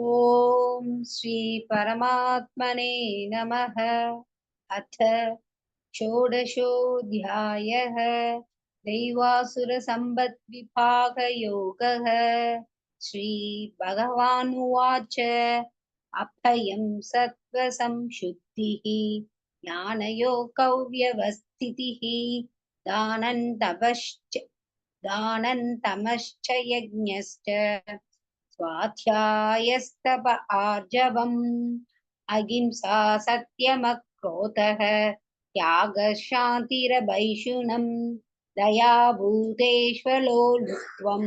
ओम श्री परमात्मने नमः। अथ षोडशोऽध्यायः। दैवासुरसम्पद्विभागयोगः। श्रीभगवानुवाच। अभयं सत्त्वसंशुद्धिः ज्ञानयोगौ व्यवस्थितिः दानन्तमश्च यज्ञश्च स्वाध्यायस्तप आर्जवम् अहिंसा सत्यमक्रोधः त्यागः शान्तिरभैषुनम् दया भूतेष्वलोलुप्त्वम्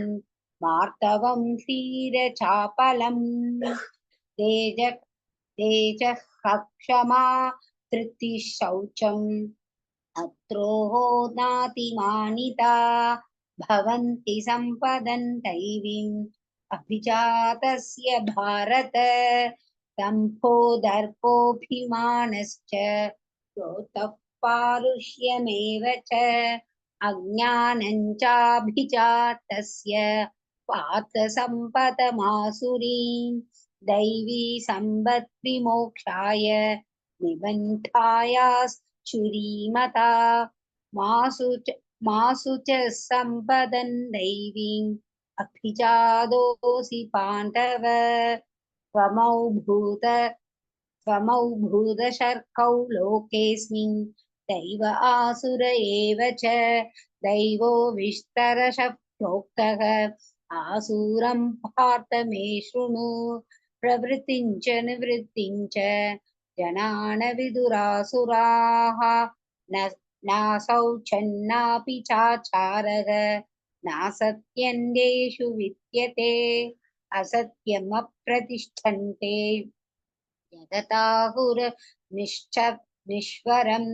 मार्दवम् धीरचापलम् तेज तेजः क्षमा धृतिः शौचम् अत्रोः नातिमानिता भवन्ति सम्पदन् दैवीम् अभिजातस्य भारत दम्भो दर्पोऽभिमानश्च क्रोधः पारुष्यमेव च अज्ञानं चाभिजातस्य पार्थ सम्पदमासुरीं दैवी सम्पद्विमोक्षाय निबन्धायाश्चुरीमता मासु च सम्पदन् दैवीम् अभिजातोऽसि पाण्डव त्वमौ भूत त्वमौ भूतशर्कौ लोकेऽस्मिन् दैव आसुर एव च दैवो विस्तरशः प्रोक्तः आसुरं पार्थ मे शृणु प्रवृत्तिं च निवृत्तिं च जनान विदुरासुराः न नासौ छन्नापि चाचारः नासत्यन्येषु विद्यते असत्यमप्रतिष्ठन्ते जगताहुरनिश्वरम्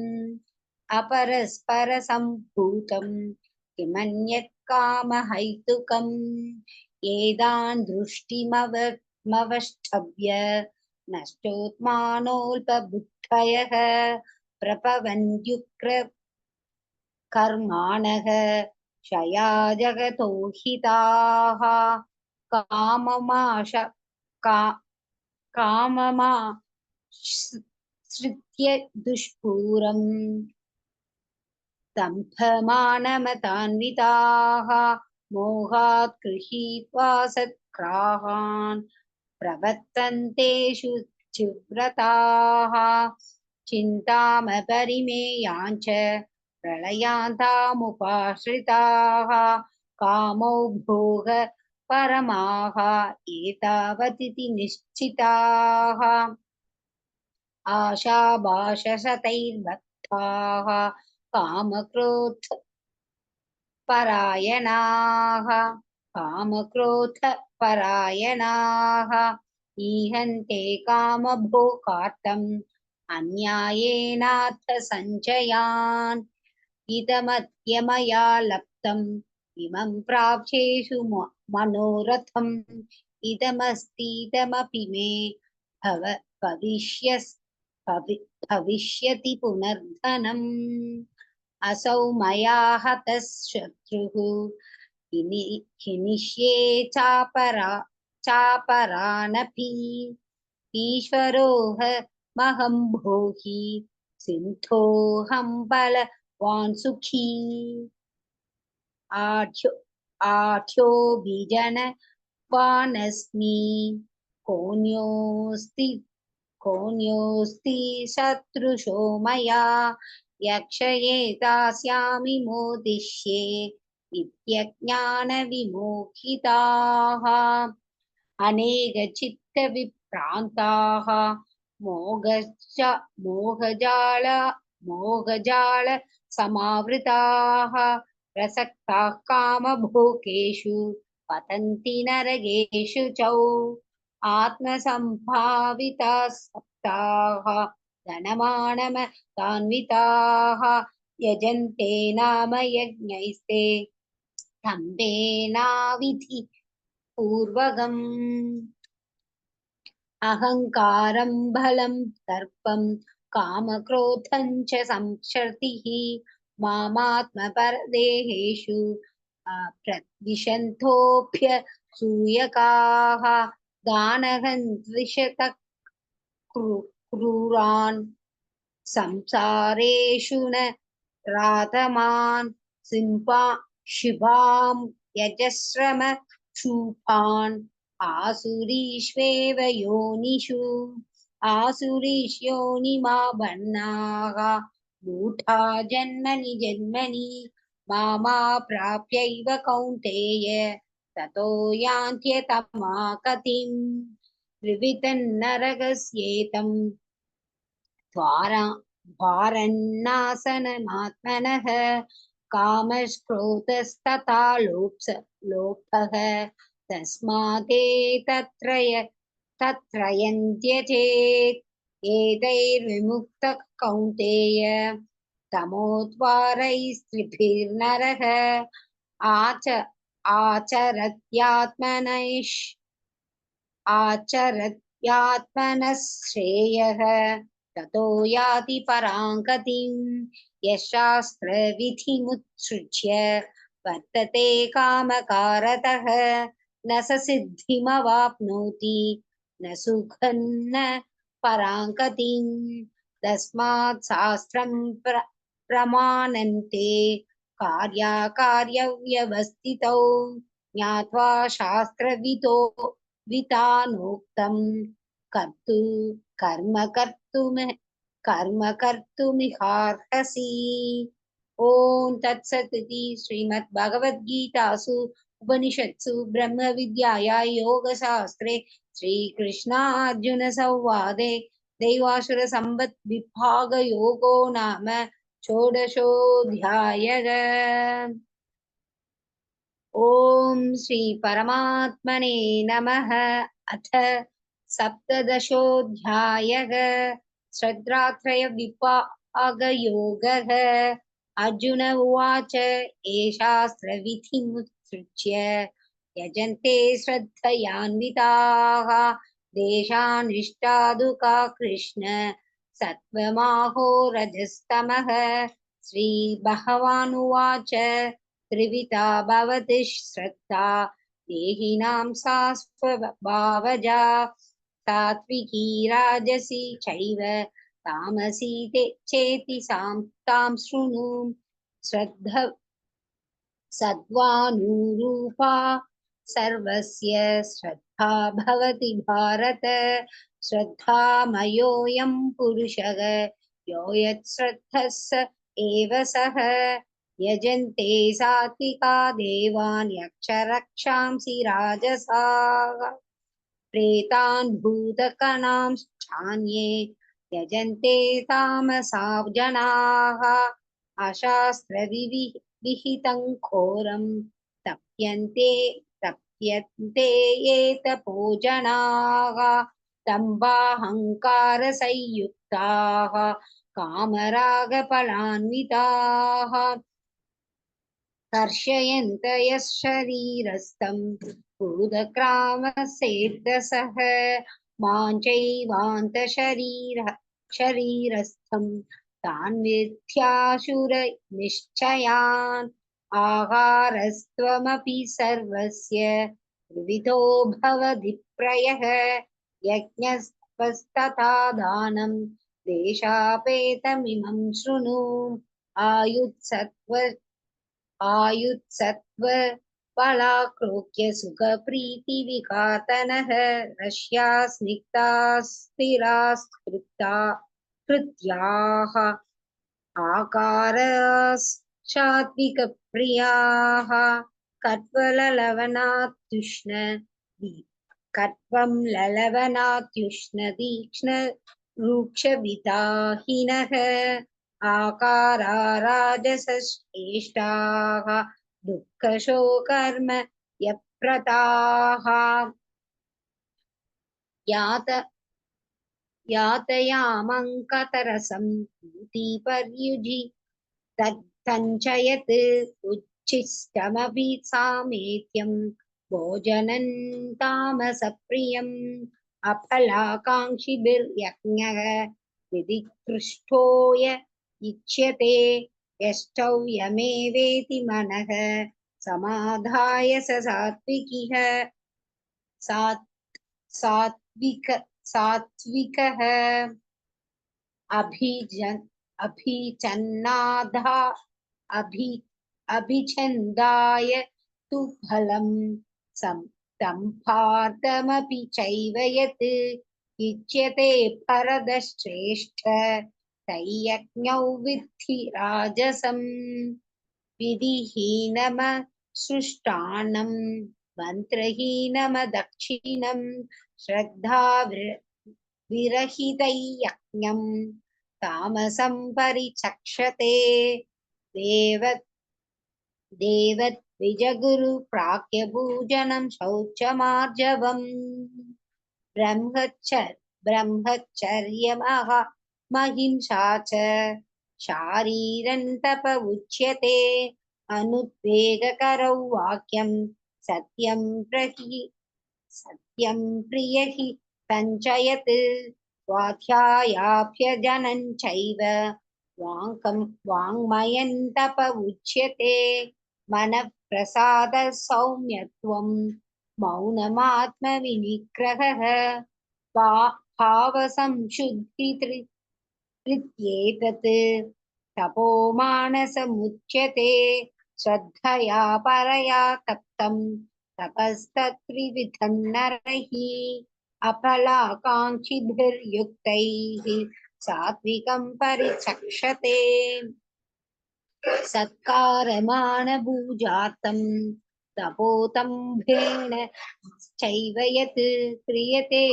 अपरस्परसम्भूतं किमन्यत् कामहैतुकम् एतान् दृष्टिमवष्टभ्य नष्टोत्मानोऽल्पबुद्धयः प्रपवन्त्युग्र कर्माणः क्षया जगतो हिताः काममाश का काममाश्रित्य दुष्पूरम् दम्भमानमतान्विताः मोहात् गृहीत्वा सत्ग्राहान् प्रवर्तन्तेषु चिव्रताः चिन्तामपरिमेयाञ्च प्रलयान्तामुपाश्रिताः कामौ भोग परमाः एतावदिति निश्चिताः आशाभाषशतैर्बद्धाः कामक्रोध परायणाः कामक्रोधपरायणाः ईहन्ते कामभोगार्थम् अन्यायेनार्थसञ्चयान् इदमद्य मया लब्धम् इमं प्राप्स्येषु मनोरथम् इदमस्तीदमपि मे भव भविष्यति पुनर्धनम् असौ मया हतः शत्रुः हिनिष्ये चापरानपि ईश्वरोह महं भोगी सिन्धोऽहं बलवान् सुखी आढ्योऽभिजनवानस्मि कोऽन्योऽस्ति शत्रुषो मया यक्षये दास्यामि मोदिष्ये नित्यज्ञानविमोहिताः अनेकचित्तविभ्रान्ताः मोहजाल समावृताः प्रसक्ताः कामभोगेषु पतन्ति नरकेषु च आत्मसम्भाविताः सप्ताः धनमानमतान्विताः यजन्ते नाम यज्ञैस्ते स्तम्भेनाविधि पूर्वगम् अहङ्कारं बलं दर्पं कामक्रोधं च संशतिः मामात्मपरदेहेषु प्रद्विषन्तोऽभ्यसूयकाः गानहन्त्विषत क्रूरान् संसारेषु न रातमान् शिभां यजस्रम क्षूपान् आसुरीष्वेव योनिषु आसुरीष्योनिमा बन्नाः मूढा जन्मनि जन्मनि मामा प्राप्यैव कौन्तेय ततो यान्त्यतमा गतिम् त्रिविधन्नरकस्येतम् द्वारन्नासनमात्मनः कामक्रोधस्तथा लोभः तस्मादेतत्रयं त्यजेत् एतैर्विमुक्तः कौन्तेय तमोद्वारैस्त्रिभिर्नरः आच आचरत्यात्मनैः आचरत्यात्मनः श्रेयः ततो याति परां गतिम् यशास्त्रविधिमुत्सृज्य वर्तते कामकारतः न स सिद्धिमवाप्नोति न सुखं न परां गतिम् तस्मात् शास्त्रं प्रमाणन्ते कार्याकार्यव्यवस्थितौ ज्ञात्वा शास्त्रविदो वितानोक्तं कर्तु कर्म कर्तुमिहार्हसि। ओम तत्सत् इति श्रीमद्भगवद्गीतासु उपनिषत्सु ब्रह्मविद्यायां योगशास्त्रे श्रीकृष्णार्जुनसंवादे दैवासुरसम्पद्विभागयोगो नाम षोडशोऽध्यायः। ओम श्री परमात्मने नमः। अथ सप्तदशोऽध्यायः। श्रद्धात्रय विभागयोगः। अर्जुन उवाच एषास्त्रविधिमुत्सृज्य यजन्ते श्रद्धयान्विताः देशानिष्टादुका कृष्ण सत्त्वमाहो रजस्तमः। श्रीभगवानुवाच त्रिविधा भवति श्रद्धा देहिनां सा स्वभावजा सात्विकी राजसी चैव तामसी चेति तां शृणु। श्रद्ध सद्वानुरूपा सर्वस्य श्रद्धा भवति भारत। श्रद्धामयोऽयं पुरुषः यो यच्छ्रद्धः स एव सः। यजन्ते सात्विका देवान् यक्षरक्षांसि राजसाः प्रेतान् भूतगणां चान्ये यजन्ते तामसा जनाः। अशास्त्रविहितं घोरं तप्यन्ते ये तपो जनाः दम्भाहङ्कारसंयुक्ताः कामरागफलान्विताः कर्षयन्त यः शरीरस्थं भूतग्रामसेतसः मां चैवान्तशरीरस्थं तान् मिथ्यासुरनिश्चयान्। आहारस्त्वमपि सर्वस्य त्रिविधो भवति प्रयः यज्ञस्तथा दानं देशापेतमिमं शृणु। आयुत्सत्व बलाक्रोक्य सुखप्रीति विघातनः रश्या स्निग्धा स्थिरा कृत्याः आकाराश्चात्विकप्रियाः कट्वं ललवनात्युष्ण तीक्ष्ण रूक्षविदाहिनः आकारा राजसश्रेष्ठाः दुःखशोकर्म यप्रताः यातयामङ्कतरसं पूतिपर्युजि तञ्चयत् उच्छिष्टमपि सामेत्यं भोजनं तामसप्रियम् अफलाकाङ्क्षिभिर्यज्ञः विधिकृष्टो य इच्यते यष्टव्यमेवेति मनः समाधाय स सात्विक सात्विकः अभिजन अभिचन्नाधा अभि अभिछन्दाय तु फलं सम्पार्थमपि चैव यत् इच्यते भरतश्रेष्ठ तयज्ञौ विद्धि राजसम् विधिहीनमसृष्टान्नं मन्त्रहीनमदक्षिणं श्रद्धा विरहितयज्ञं तामसं परिचक्षते देव देवद्विजगुरु प्राज्ञपूजनं शौचमार्जवम् ब्रह्मचर्यमः महिंसा च शारीरं तप उच्यते अनुद्वेगकरौ वाक्यं सत्यं प्रियहि सञ्चयत् स्वाध्यायाभ्यजनं चैव वाङ्मयं तप उच्यते मनः प्रसाद सौम्यत्वं मौनमात्मविनिग्रहः भावसंशुद्धिरित्येतत् तपोमानसमुच्यते श्रद्धया परया तप्तं तपस्तत्त्रिविधं नरैः अफलाकाङ्क्षिभिर्युक्तैः सात्विकं परिचक्षते सत्कारमानभूजार्थं तपोतम्भेन चैव यत् क्रियते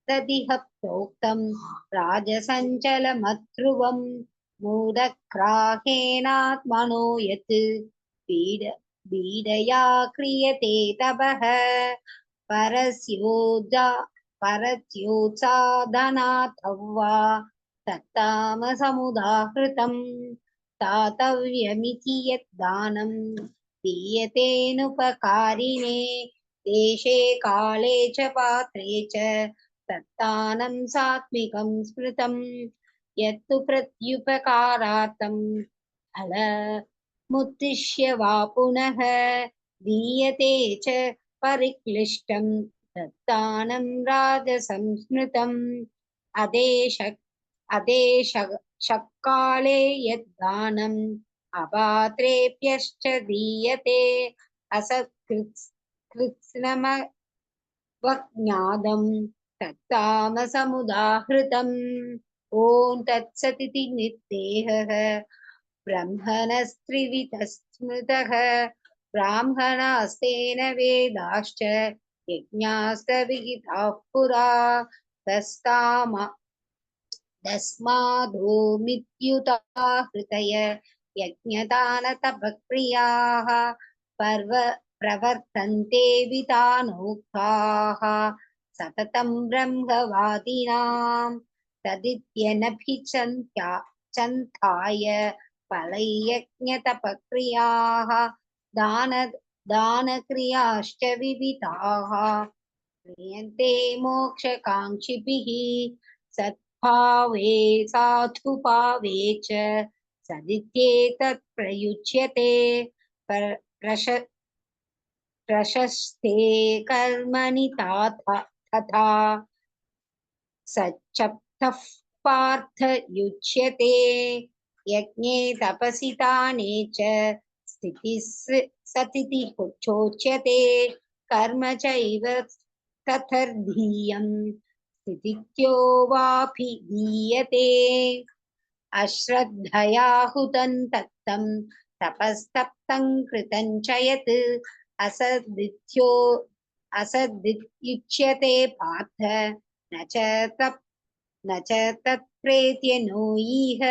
तदिह प्रोक्तं राजसञ्चलमध्रुवं मूढग्राहेणात्मनो यत् पीडया क्रियते तपः परस्योत्सादनाथ वा तत्तामसमुदाहृतम् दातव्यमिति यद्दानं दीयतेनुपकारिणे देशे काले च पात्रे च तत्तानं सात्विकं स्मृतं यत्तु प्रत्युपकारार्थं फलमुद्दिश्य वा पुनः दीयते च परिक्लिष्टं तत्तानं राजसंस्मृतम् अदेशकाले यद्दानम् अपात्रेभ्यश्च दीयते असत्कृत्स्नमवज्ञातं तत्तामसमुदाहृतम् ॐ तत्सदिति निर्देहः ब्रह्मणस्त्रिविधः स्मृतः ब्राह्मणास्तेन वेदाश्च यज्ञास्तविहिताः पुरा तस्मादोमित्युता हृतय यज्ञदानतपक्रियाः प्रवर्तन्ते विधानोक्ताः सततं ब्रह्मवादिनां तदित्यनभिचन्ताय फलयज्ञतपक्रियाः दानक्रियाश्च विविधाः क्रियन्ते मोक्षकाङ्क्षिभिः सद्भावे साधुभावे च सदित्येतत् प्रयुज्यते प्रशस्ते कर्मणि तथा सच्चप्तः पार्थ युज्यते यज्ञे तपसि दाने च स्थितिः सतिथिः चोच्यते कर्म चैव तथर्धीयम् स्थितित्यो वाभिधीयते अश्रद्धया हुतं तप्तं तपस्तप्तं कृतं च यत् असद्युच्यते पार्थ न च तत्प्रेत्य नो इह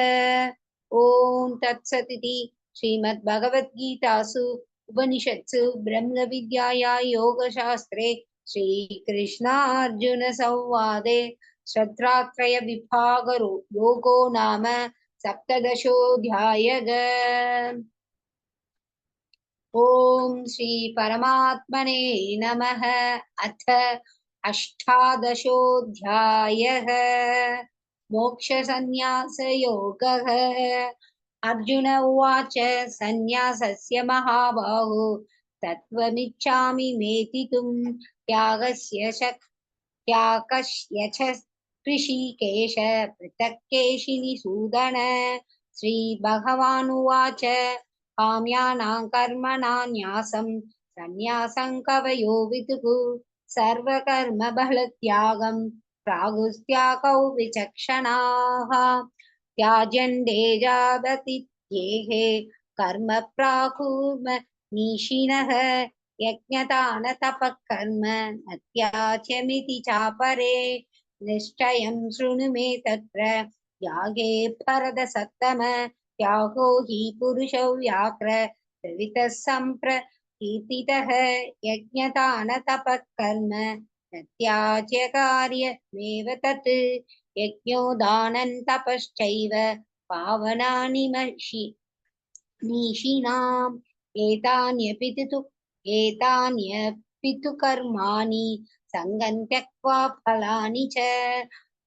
ॐ तत्सदिति श्रीमद्भगवद्गीतासु उपनिषत्सु ब्रह्मविद्यायां योगशास्त्रे श्रीकृष्णार्जुन संवादे श्रद्धात्रय विभाग योगो नाम सप्तदशोऽध्यायः। ॐ श्री परमात्मने नमः। अथ अष्टादशोऽध्यायः मोक्षसंन्यासयोगः। अर्जुन उवाच संन्यासस्य महाबाहो तत्त्वमिच्छामि मेदितुं त्यागस्य त्याकस्य च ऋषिकेश पृथक् केशिनि सूदन श्रीभगवानुवाच काम्यानां कर्मणां न्यासं सन्न्यासं कवयो विदुः सर्वकर्मफलत्यागं प्रागुस्त्यागौ विचक्षणाः त्याजन्ते जावतित्येहे कर्म प्राकुर्मनीषिणः यज्ञदानतपः कर्म न त्याज्यमिति चापरे निश्चयं शृणु मे तत्र यागे भरतसत्तम त्यागो हि पुरुषो व्याघ्र प्रवितः सम्प्रकीर्तितः यज्ञदानतपः कर्म न त्याज्यकार्यमेव तत् यज्ञो दानं तपश्चैव पावनानि नीषिणाम् एतान्यपि तु कर्माणि सङ्गं त्यक्त्वा फलानि च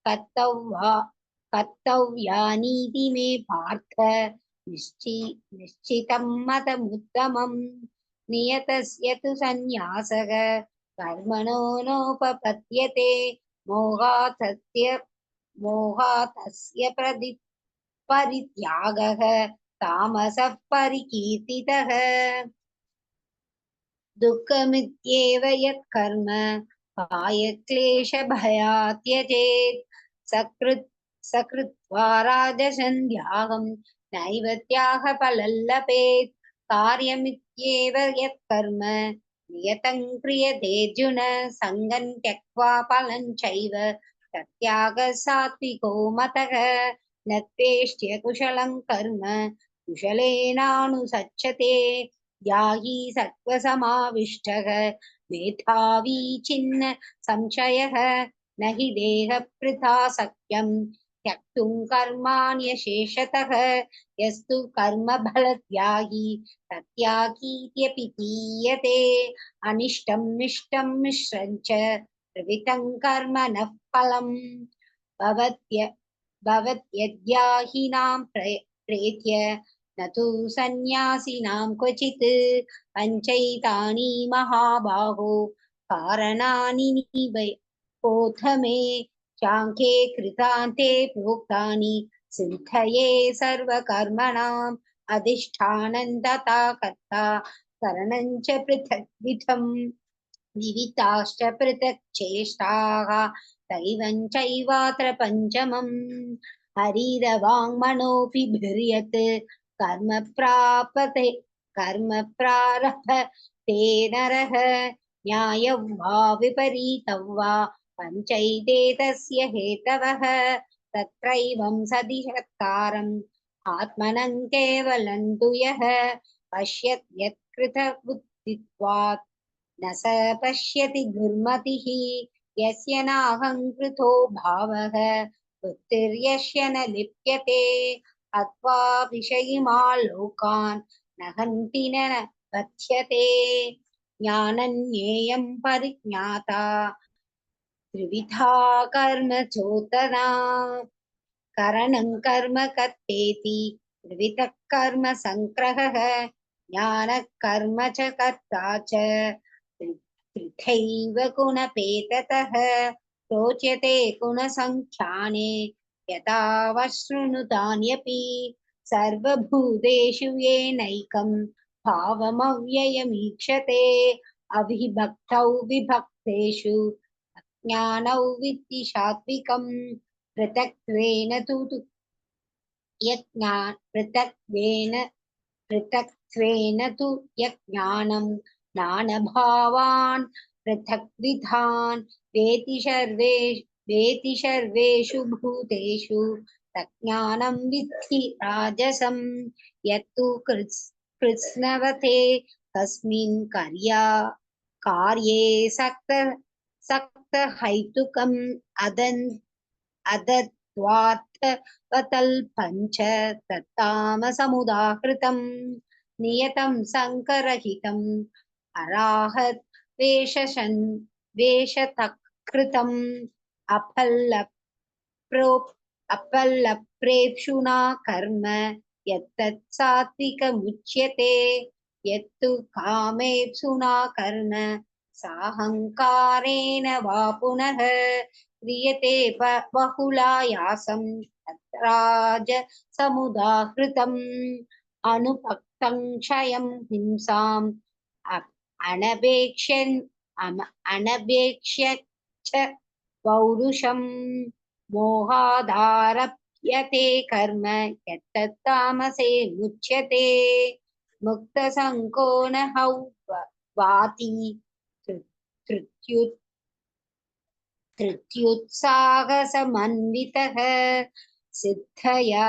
कर्तव्या कर्तव्यानीति मे पार्थ निश्चितं मतमुत्तमम् नियतस्य तु सन्न्यासः कर्मणो नोपपद्यते मोहातस्य परित्यागः तामसः परिकीर्तितः दुःखमित्येव यत्कर्म कायक्लेशभयात् त्यजेत् सकृत्वा राजसन्ध्याहं नैव त्यागफलं लभेत् कार्यमित्येव यत्कर्म नियतं क्रियतेऽर्जुन सङ्गं त्यक्त्वा फलं चैव तत्यागः सात्विको मतः न त्वेष्ट्य कुशलं कर्म कुशलेनानुसच्यते याहि सत्त्वसमाविष्टः मेधावी छिन्न संशयः न हि देहभृता शक्यं त्यक्तुं कर्माण्यशेषतः यस्तु कर्मफलत्यागी तत्यागीत्यपि गीयते अनिष्टं मिष्टं मिश्रं च प्रवृत्तं कर्म नः फलम् भवत्यद्याहिनां प्रेत्य न तु सन्न्यासिनां क्वचित् पञ्चैतानि महाबाहो कारणानि निबोध मे चाङ्खे कृतान्ते प्रोक्तानि सिद्धये सर्वकर्मणाम् अधिष्ठानं तथा कर्ता करणं च पृथग्विधम् विविधाश्च पृथक् चेष्टाः दैवं चैवात्र पञ्चमम् हरिरवाङ्मनोऽपि भिर्यत् कर्म प्रारभते नरः न्यायं वा विपरीतं वा पञ्चैते तस्य हेतवः तत्रैवं सदिशत्कारम् आत्मनं केवलं तु यः पश्यत् यत्कृतबुद्धित्वात् न स पश्यति दुर्मतिः यस्य नाहङ्कृतो भावः बुद्धिर्यस्य न लिप्यते अत्वा विषयिमालोकान् न हन्ति न बध्यते ज्ञानं ज्ञेयं परिज्ञाता त्रिविधा कर्म चोदना करणं कर्म कर्तेति त्रिविधः कर्म संग्रहः ज्ञानः कर्म च कर्ता च त्रिथैव गुणपेततः रोचते गुणसङ्ख्याने यथा वशृणुतान्यपि सर्वभूतेषु येनैकं भावमव्ययमीक्षते अविभक्तौ विभक्तेषु ज्ञानौ विद्धि सात्विकम् पृथक्त्वेन तु यज्ञानं नानभावान् पृथग्विधान् वेति सर्वेषु भूतेषु तज्ज्ञानं विद्धि राजसं यत्तु कृत्स्नवते कस्मिन् कार्ये सक्तहैतुकम् अदत्वार्थवतल्पञ्च तत्तामसमुदाहृतम् नियतं सङ्करहितम् अराहत् वेषतकृतम् अपल्लप्रेप्सुना कर्म यत्तत् सात्विकमुच्यते यत्तु कामेप्सुना कर्म साहङ्कारेण वा पुनः क्रियते बहुलायासं तत्राजसमुदाहृतम् अनुपक्तं क्षयं हिंसाम् अनपेक्ष्यन् अनपेक्ष्य च पौरुषं मोहादारभ्यते कर्म यत्तत्तामसे मुच्यते मुक्तसङ्को न वाति धृत्युत्साहसमन्वितः सिद्धया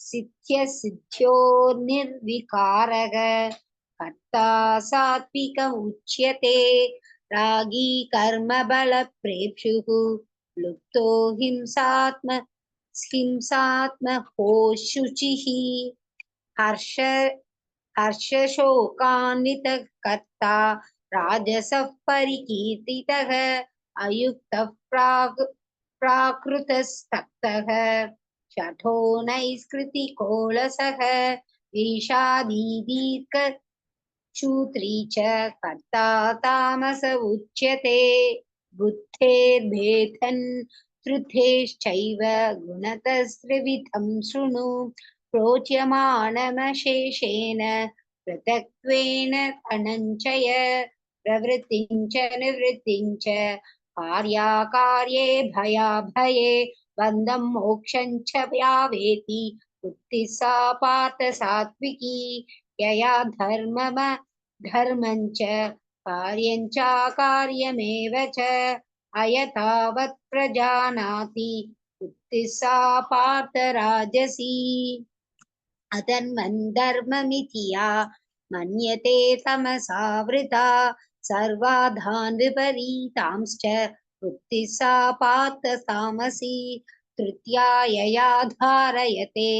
सिद्ध्योर्निर्विकारः कर्ता सात्विक उच्यते रागी कर्मबलप्रेप्सुः लुप्तो हिंसात्मको शुचिः हर्ष हर्षशोकान्वितः कर्ता राजसः परिकीर्तितः अयुक्तः प्राकृतस्तप्तः शठो नैष्कृतिकोलसः विषादी च कर्ता तामस उच्यते बुद्धेर्भेदन् त्रुधेश्चैव गुणतस्त्रिविधं शृणु प्रोच्यमानमशेषेण पृथक्त्वेन धनञ्जय प्रवृत्तिं च निवृत्तिं च कार्याकार्ये भयाभये बन्धं मोक्षं च व्यावेति बुद्धिः सा पार्थ सात्विकी यया धर्मं च कार्यं चाकार्यमेव च अयथावत् प्रजानाति बुद्धिः सा पार्थ राजसी अधर्मं धर्ममिति या मन्यते तमसावृता सर्वाधान् विपरीतांश्च बुद्धिः सा पार्थ तामसी तृतीया यया धारयते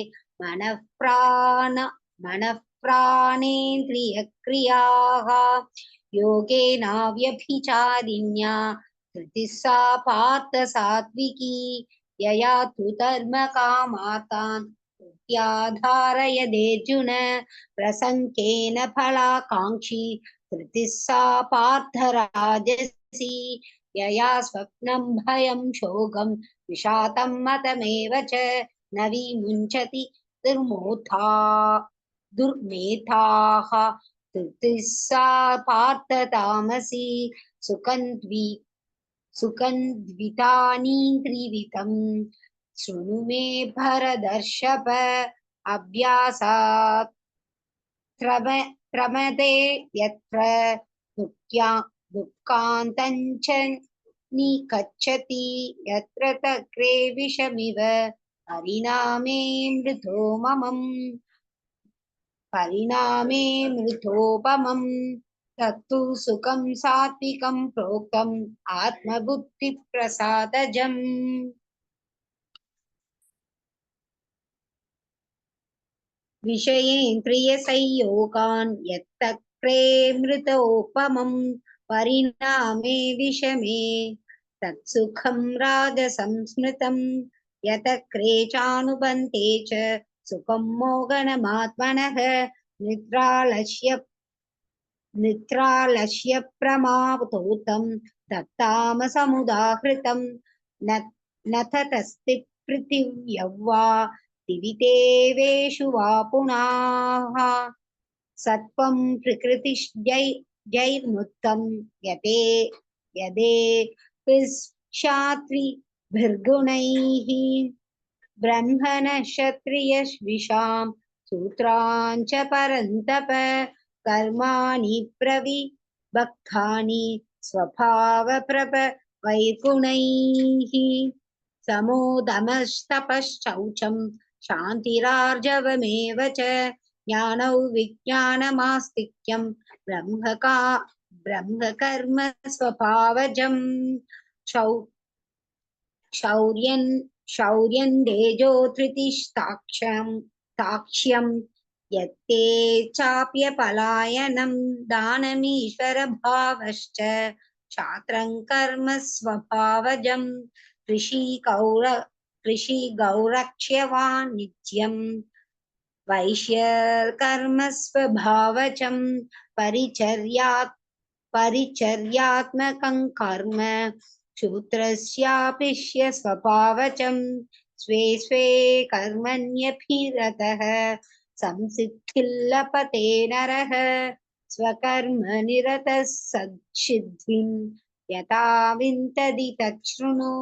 मनःप्राणेन्द्रियक्रियाः योगेनाव्यभिचारिण्या धृतिः सा पार्थ सात्विकी यया तु धर्मकामार्तान् धारयदेर्जुन प्रसङ्गेन फलाकाङ्क्षी धृतिः सा पार्थराजसी यया स्वप्नं भयं शोकं विषादं मतमेव च न विमुञ्चति दुर्मेधाः धृतिः सा पार्थतामसी सुखन्द्वितानीन्द्रिवितं शृणु मे भरदर्षभ अभ्यासात् त्रमते यत्र दुःखान्तञ्च निगच्छति यत्र तक्रे विषमिव परिणामे मृतोपमम् तत्तु सुखं सात्विकं प्रोक्तम् आत्मबुद्धिप्रसादजम् विषयेन्द्रियसंयोगान् यत्तक्रे मृतोपमं परिणामे विषमे तत्सुखं राजसंस्मृतं यतक्रे चानुबन्धे च सुखं मोहनमात्मनः निद्रालस्य प्रमादोतं तत्तामसमुदाहृतं न ततस्ति पृथिव्यव्वा दिवितेवेषु वा पुनः सत्वं प्रकृतिजैर्मुक्तं यदेभिर्क्षात्रिभिर्गुणैः ब्रह्मण क्षत्रियविषां सूत्राञ्च परन्तप कर्माणि प्रविभक्तानि स्वभावप्रभवैर्गुणैः समोदमस्तपश्चौचं शान्तिरार्जवमेव च ज्ञानौ विज्ञानमास्तिक्यं ब्रह्मकर्म स्वभावजम् शौर्यं तेजो धृतिस्ताक्ष्यं यत्ते चाप्यपलायनं दानमीश्वरभावश्च क्षात्रं कर्म स्वभावजम् कृषि गौरक्ष्यवान् नित्यं वैश्यकर्म स्वभावजं परिचर्यात्मकं कर्म शूद्रस्यापिष्य स्वभावजं स्वे स्वे कर्मण्यभिरतः संसिद्धिर्लभते नरः स्वकर्मनिरतः सद्सिद्धिं यथा विन्दति तच्छृणु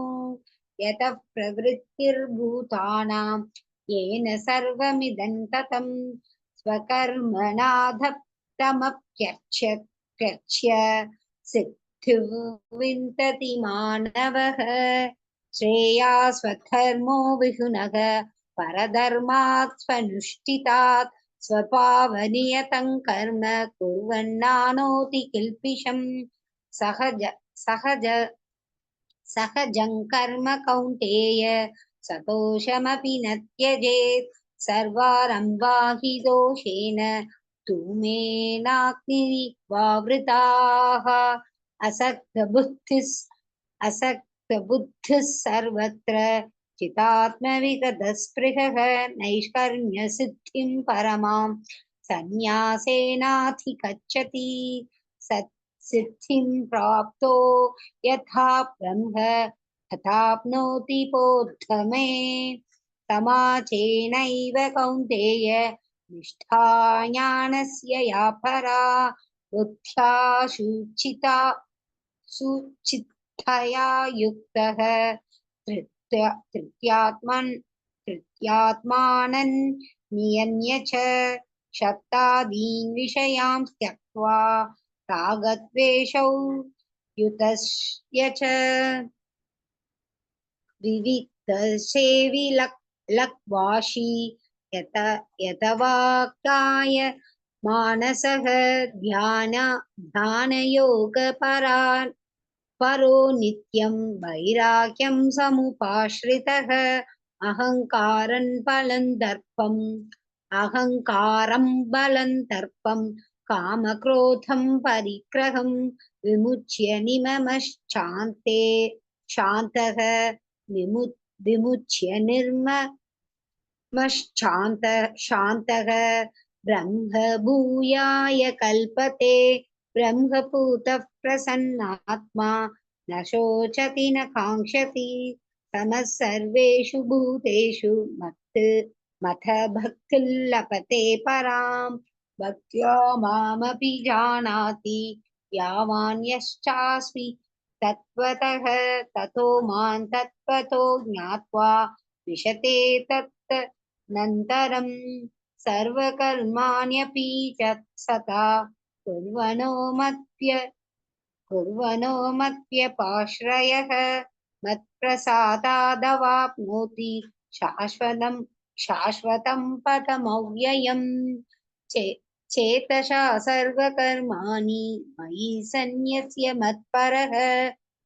यतः प्रवृत्तिर्भूतानां येन सर्वमिदं ततं स्वकर्मणाधत्तमप्यर्च्य सिद्धिर्विन्दति मानवः श्रेया स्वधर्मो विहुनः परधर्मात् स्वनुष्ठितात् स्वभावनियतं कर्म कुर्वन्नानोति किल्पिषम् सहज सहजं कर्म कौन्तेय सतोषमपि न त्यजेत् सर्वारम्भा हि दोषेण धूमेनाग्निरिवावृताः असक्तबुद्धिः सर्वत्र चितात्मविगतस्पृहः नैष्कर्म्यसिद्धिं परमां सन्न्यासेनाधिगच्छति सिद्धिं प्राप्तो यथा ब्रह्म तथाप्नोति बोद्धमे समाचेनैव कौन्तेय निष्ठा ज्ञानस्य या परा बुद्ध्या सुचित्तया युक्तः तृतीयात्मानं नियम्य च शब्दादीन् विषयान् त्यक्त्वा रागद्वेषौ युतस्य च विविक्तसेवि लक्वाशी यतवाक्काय मानसः परो नित्यं वैराग्यं समुपाश्रितः अहङ्कारं बलं दर्पं कामक्रोधं परिग्रहं विमुच्य शान्तः विमुच्य शान्तः ब्रह्मभूयाय कल्पते ब्रह्मभूतः प्रसन्नात्मा न शोचति न काङ्क्षति समः सर्वेषु भूतेषु मथ भक्तिः लभते परां भक्त्या मामपि जानाति यावान् यश्चास्मि तत्त्वतः ततो मां तत्त्वतो ज्ञात्वा विशते तत्तनन्तरं सर्वकर्माण्यपि सता कुर्वनो मत्यपाश्रयः मत्प्रसादादवाप्नोति शाश्वतं पदमव्ययम् चेतसा सर्वकर्माणि मयि सन्न्यस्य मत्परः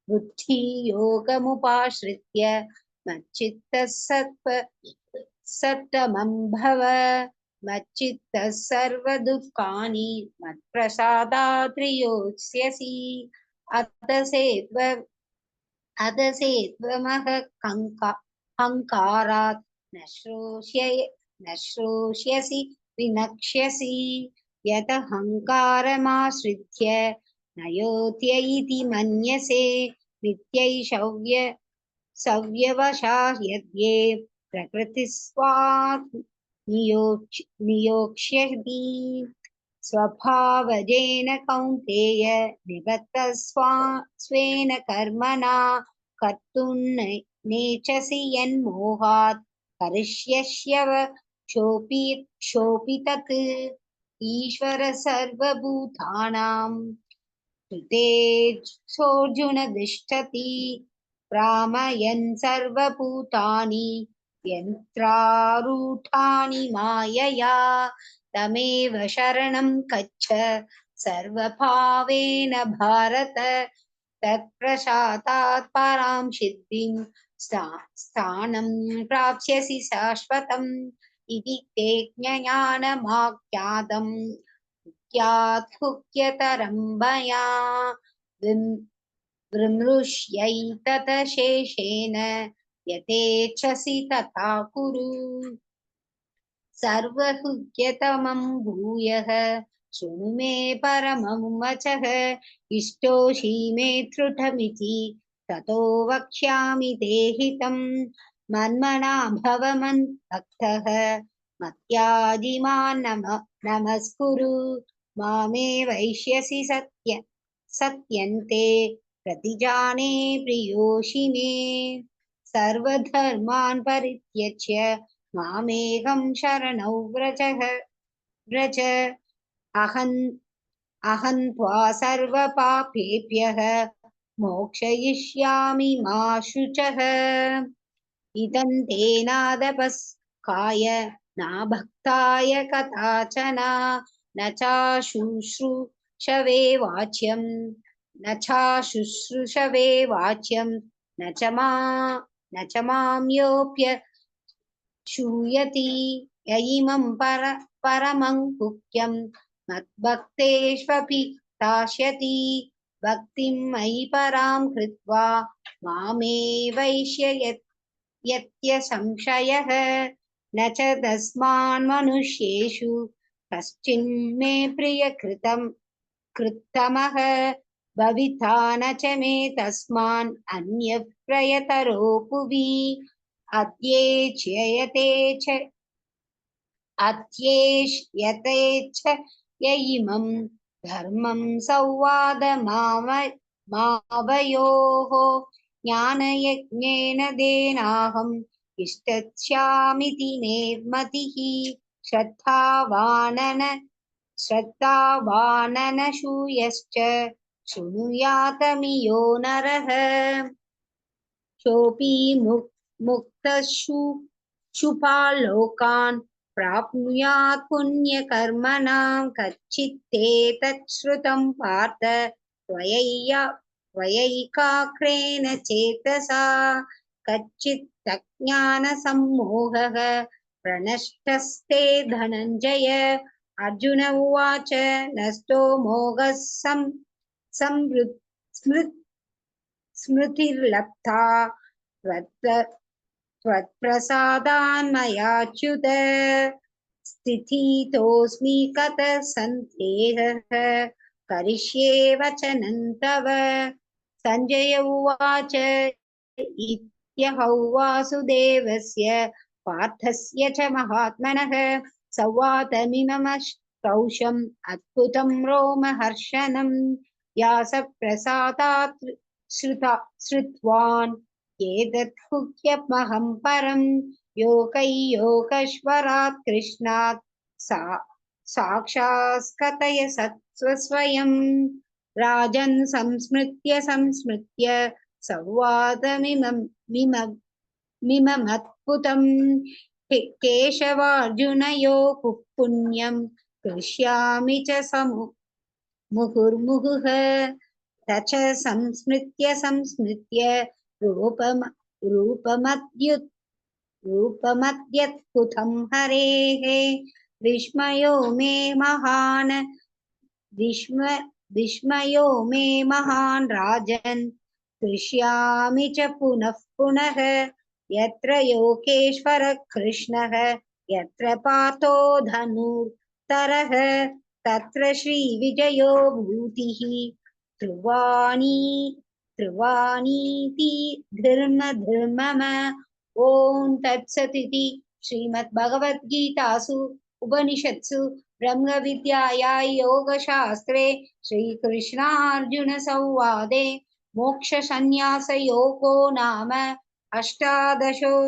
बुद्धियोगमुपाश्रित्य मच्चित्तः सत्तमं भव मच्चित्तः सर्वदुःखानि मत्प्रसादाद्रियोत्स्यसि अदसेत्वमहङ्कारात् न श्रोष्यसि विनक्ष्यसि यदहङ्कारमाश्रित्य न योत्य इति मन्यसे नित्यैषव्यवशा यद्ये प्रकृतिस्वात् नियोक्ष्यति स्वभावजेन कौन्तेय स्वेन कर्मणा कर्तुं नेच्छसि यन्मोहात् करिष्यस्यव क्षोपितत् ईश्वर सर्वभूतानां कृते सोऽर्जुन तिष्ठति भ्रामयन् सर्वभूतानि यन्त्रारूढानि मायया तमेव शरणं गच्छ सर्वभावेन भारत तत्प्रसादात् परां सिद्धिं स्थानं प्राप्स्यसि शाश्वतम् इति ते ज्ञानमाख्यातम् गुह्यतरं मया विमृश्यैतदशेषेण यथेच्छसि तथा कुरु सर्वहृद्यतमं भूयः शृणु मे परमं वचः इष्टोषि मे त्रुटमिति ततो वक्ष्यामि ते हितं मन्मना भव मद्भक्तः मत्याजिमान् नमस्कुरु मामे वैष्यसि सत्यन्ते प्रतिजाने प्रियोषि मे सर्वधर्मान् परित्यज्य मामेकं शरणौ व्रज अहं त्वा सर्वपापेभ्यः मोक्षयिष्यामि मा शुचः इदं ते नादपस्काय न भक्ताय कदाचन न चाशुश्रूषवे वाच्यं न च मां योऽप्य श्रूयति य इमं परमं गुह्यं मद्भक्तेष्वपि दास्यति भक्तिं मयि परां कृत्वा मामे वैष्ययत्य संशयः न च तस्मान्मनुष्येषु कश्चिन्मे कृत्तमः भविता न च मे तस्मान् अन्यः प्रयतरो भुवि अध्येष्यते च य इमं धर्मं संवादमावयोः ज्ञानयज्ञेन देनाहम् इष्टस्यामिति निर्मतिः श्रद्धावाननसूयश्च शृणुयातमियो नरः सोऽपि मुक्तशुभालोकान् प्राप्नुयात् पुण्यकर्मणां कच्चित्ते तच्छ्रुतं पार्थ त्वयैकाग्रेण चेतसा कच्चित्तज्ञानसम्मोहः प्रणष्टस्ते धनञ्जय अर्जुन उवाच नष्टो मोघः स्मृतिर्लब्धा त्वत्प्रसादान्मयाच्युत स्थितितोऽस्मि कतः सन्देहः करिष्ये वचनं तव सञ्जय उवाच इत्यहौ वासुदेवस्य पार्थस्य च महात्मनः संवादमिममस्तौषम् अद्भुतं रोमहर्षणं व्यासप्रसादात् श्रुतवान् एतत् गुह्यमहं परं योगैयोगेश्वरात् कृष्णात् साक्षात्कतय स्वयं राजन् संस्मृत्य संवादमिममद्भुतं केशवार्जुनयोः पुण्यं कृष्यामि च मुहुर्मुहुः तच संस्मृत्य रूपमद्यद्भुतं हरेः विस्मयो मे महान् राजन् कृष्यामि च पुनः पुनः यत्र योगेश्वरः कृष्णः यत्र पार्थो धनुर्धरः तत्र श्रीविजयो भूतिः ध्रुवानीति धर्मम ॐ तत्सदिति श्रीमद्भगवद्गीतासु उपनिषत्सु ब्रह्मविद्यायां योगशास्त्रे श्रीकृष्णार्जुनसंवादे मोक्षसंन्यासयोगो नाम अष्टादशोऽध्यायः।